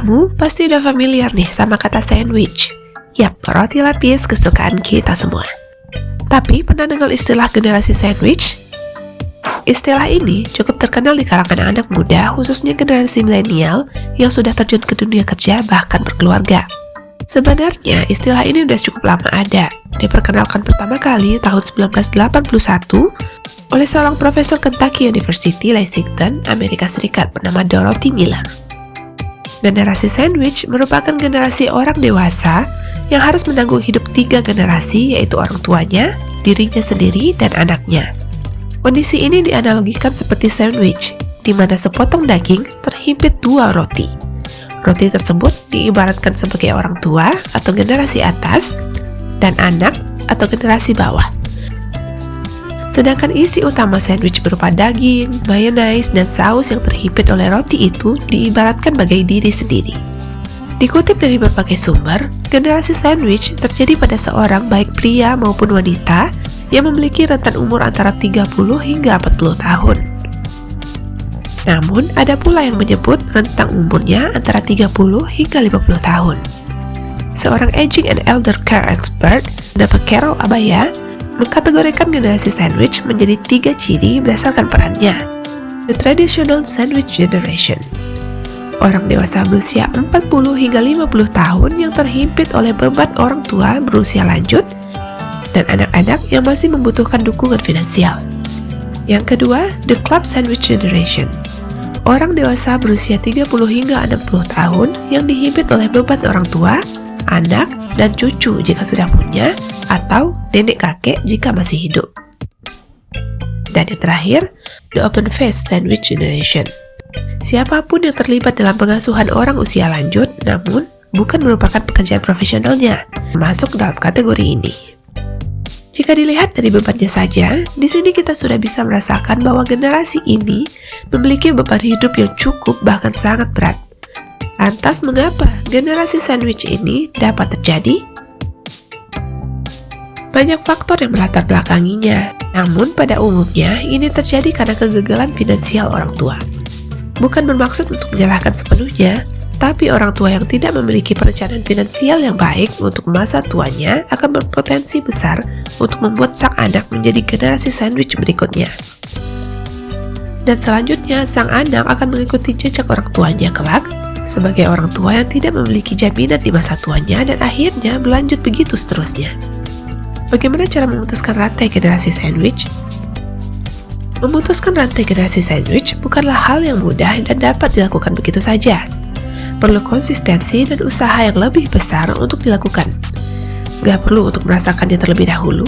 Kamu pasti udah familiar nih sama kata sandwich. Yap, roti lapis kesukaan kita semua. Tapi pernah dengar istilah generasi sandwich? Istilah ini cukup terkenal di kalangan anak muda, khususnya generasi milenial yang sudah terjun ke dunia kerja bahkan berkeluarga. Sebenarnya istilah ini udah cukup lama ada, diperkenalkan pertama kali tahun 1981 oleh seorang profesor Kentucky University, Lexington, Amerika Serikat bernama Dorothy Miller. Generasi sandwich merupakan generasi orang dewasa yang harus menanggung hidup 3 generasi, yaitu orang tuanya, dirinya sendiri, dan anaknya. Kondisi ini dianalogikan seperti sandwich, di mana sepotong daging terhimpit 2 roti. Roti tersebut diibaratkan sebagai orang tua atau generasi atas, dan anak atau generasi bawah. Sedangkan isi utama sandwich berupa daging, mayonaise, dan saus yang terhimpit oleh roti itu diibaratkan bagai diri sendiri. Dikutip dari berbagai sumber, generasi sandwich terjadi pada seorang baik pria maupun wanita yang memiliki rentan umur antara 30 hingga 40 tahun. Namun, ada pula yang menyebut rentang umurnya antara 30 hingga 50 tahun. Seorang aging and elder care expert, Dr. Carol Abaya, mengkategorikan generasi sandwich menjadi 3 ciri berdasarkan perannya. The traditional sandwich generation. Orang dewasa berusia 40 hingga 50 tahun yang terhimpit oleh beban orang tua berusia lanjut dan anak-anak yang masih membutuhkan dukungan finansial. Yang kedua, the club sandwich generation. Orang dewasa berusia 30 hingga 60 tahun yang dihimpit oleh beban orang tua, anak, dan cucu jika sudah punya, atau nenek kakek jika masih hidup. Dan yang terakhir, the open-faced sandwich generation. Siapapun yang terlibat dalam pengasuhan orang usia lanjut, namun bukan merupakan pekerjaan profesionalnya, masuk dalam kategori ini. Jika dilihat dari bebannya saja, di sini kita sudah bisa merasakan bahwa generasi ini memiliki beban hidup yang cukup bahkan sangat berat. Lantas mengapa generasi sandwich ini dapat terjadi? Banyak faktor yang melatar belakanginya, namun pada umumnya ini terjadi karena kegagalan finansial orang tua. Bukan bermaksud untuk menyalahkan sepenuhnya, tapi orang tua yang tidak memiliki perencanaan finansial yang baik untuk masa tuanya akan berpotensi besar untuk membuat sang anak menjadi generasi sandwich berikutnya. Dan selanjutnya, sang anak akan mengikuti jejak orang tuanya kelak sebagai orang tua yang tidak memiliki jaminan di masa tuanya dan akhirnya berlanjut begitu seterusnya. Bagaimana cara memutuskan rantai generasi sandwich? Memutuskan rantai generasi sandwich bukanlah hal yang mudah dan dapat dilakukan begitu saja. Perlu konsistensi dan usaha yang lebih besar untuk dilakukan. Gak perlu untuk merasakannya terlebih dahulu.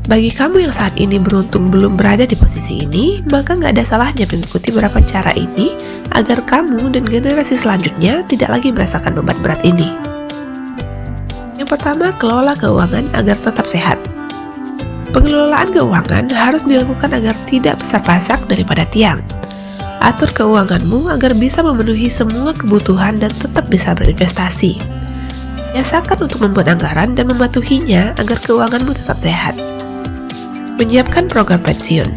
Bagi kamu yang saat ini beruntung belum berada di posisi ini, maka gak ada salahnya mengikuti beberapa cara ini agar kamu dan generasi selanjutnya tidak lagi merasakan beban berat ini. Yang pertama, kelola keuangan agar tetap sehat. Pengelolaan keuangan harus dilakukan agar tidak besar pasak daripada tiang. Atur keuanganmu agar bisa memenuhi semua kebutuhan dan tetap bisa berinvestasi. Biasakan untuk membuat anggaran dan mematuhinya agar keuanganmu tetap sehat. Menyiapkan program pensiun.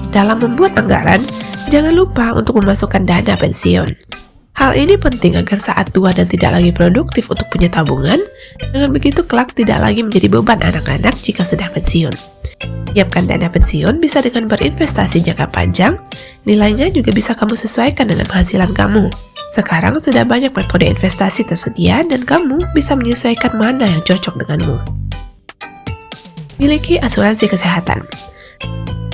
Dalam membuat anggaran, jangan lupa untuk memasukkan dana pensiun. Hal ini penting agar saat tua dan tidak lagi produktif untuk punya tabungan, dengan begitu kelak tidak lagi menjadi beban anak-anak jika sudah pensiun. Siapkan dana pensiun bisa dengan berinvestasi jangka panjang, nilainya juga bisa kamu sesuaikan dengan penghasilan kamu. Sekarang sudah banyak metode investasi tersedia dan kamu bisa menyesuaikan mana yang cocok denganmu. Miliki asuransi kesehatan.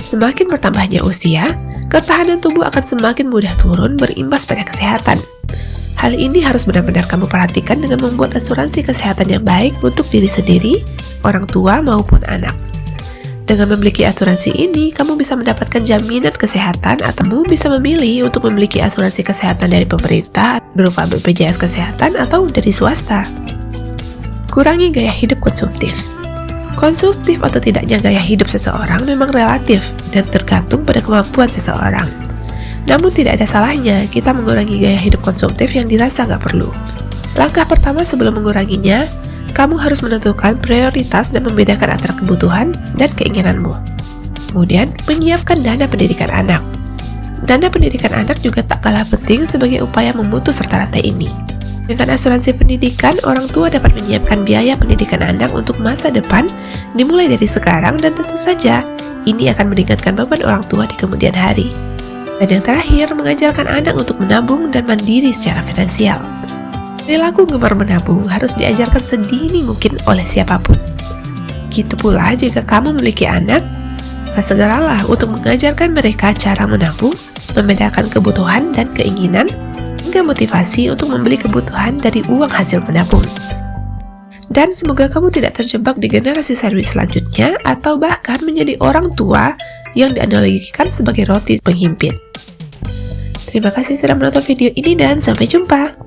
Semakin bertambahnya usia, ketahanan tubuh akan semakin mudah turun berimbas pada kesehatan. Hal ini harus benar-benar kamu perhatikan dengan membuat asuransi kesehatan yang baik untuk diri sendiri, orang tua maupun anak. Dengan memiliki asuransi ini, kamu bisa mendapatkan jaminan kesehatan atau kamu bisa memilih untuk memiliki asuransi kesehatan dari pemerintah berupa BPJS Kesehatan atau dari swasta. Kurangi gaya hidup konsumtif. Konsumtif atau tidaknya gaya hidup seseorang memang relatif dan tergantung pada kemampuan seseorang. Namun tidak ada salahnya kita mengurangi gaya hidup konsumtif yang dirasa nggak perlu. Langkah pertama sebelum menguranginya, kamu harus menentukan prioritas dan membedakan antara kebutuhan dan keinginanmu. Kemudian, menyiapkan dana pendidikan anak. Dana pendidikan anak juga tak kalah penting sebagai upaya memutus rantai ini. Dengan asuransi pendidikan, orang tua dapat menyiapkan biaya pendidikan anak untuk masa depan dimulai dari sekarang, dan tentu saja ini akan meringankan beban orang tua di kemudian hari. Dan yang terakhir, mengajarkan anak untuk menabung dan mandiri secara finansial. Perilaku gemar menabung harus diajarkan sedini mungkin oleh siapapun. Gitu pula jika kamu memiliki anak, maka segeralah untuk mengajarkan mereka cara menabung, membedakan kebutuhan dan keinginan, hingga motivasi untuk membeli kebutuhan dari uang hasil menabung. Dan semoga kamu tidak terjebak di generasi servis selanjutnya atau bahkan menjadi orang tua yang dianalogikan sebagai roti penghimpit. Terima kasih sudah menonton video ini dan sampai jumpa.